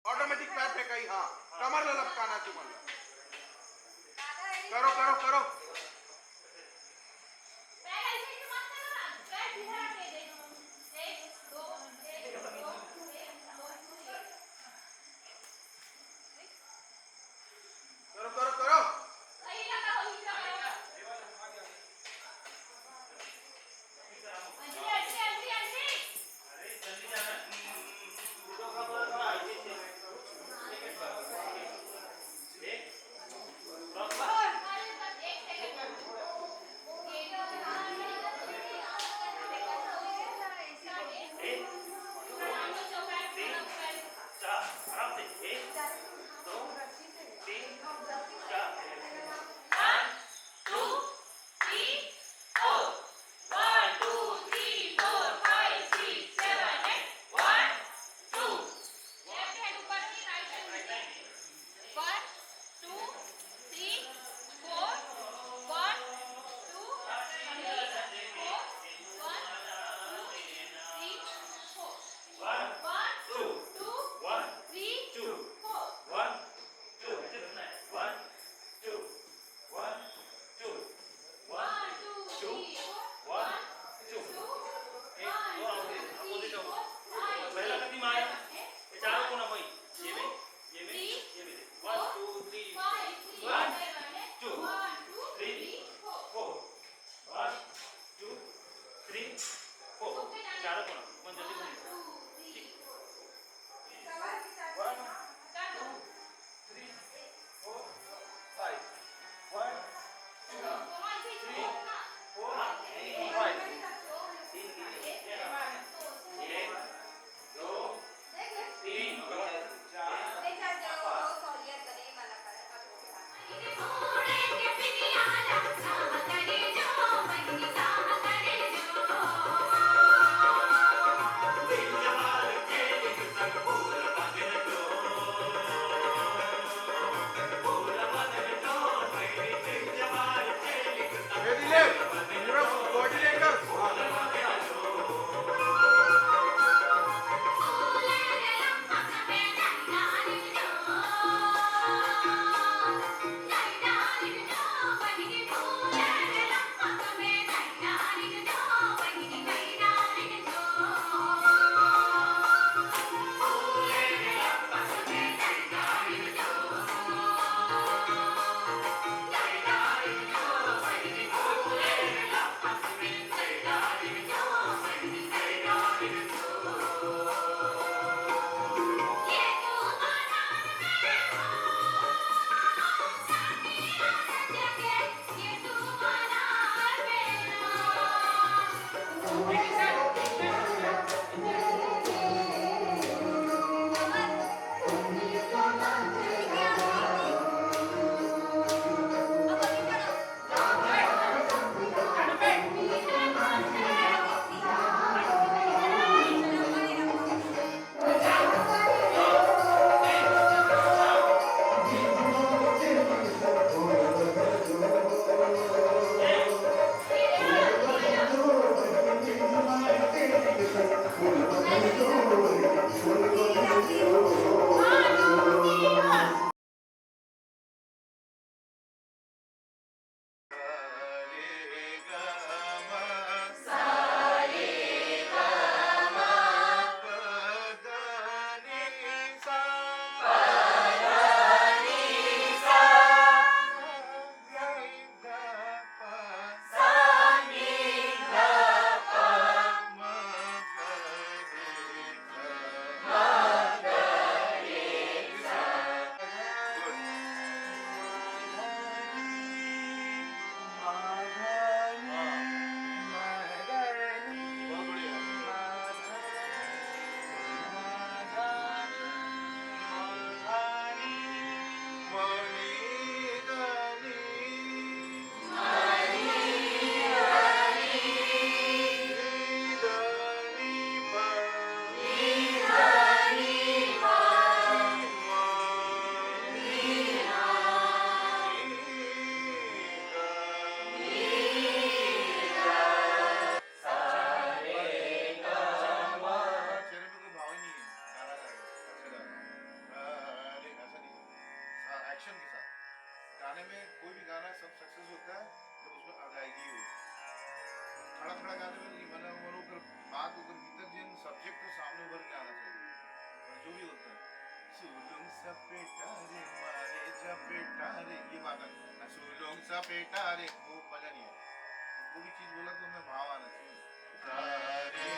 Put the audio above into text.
Automatic पैप है कहीं, हाँ कमर लपकाना तुम्हाला. करो करो करो. करो करो करो. गाने में कोई भी गाना सब सक्सेस होता है जब उसमें अदायगी हो। खड़ा खड़ा गाने में नहीं बना वो लोग बात उधर भीतर जिन सब्जेक्ट को सामने उभर के आना चाहिए और जो भी होता है सुलुंग सपेटा रे मारे झपेटा रे ये बात है सुलुंग सपेटा रे वो मजा नहीं है। वो भी चीज बोला तो मैं भाव आना चाहिए। सा रे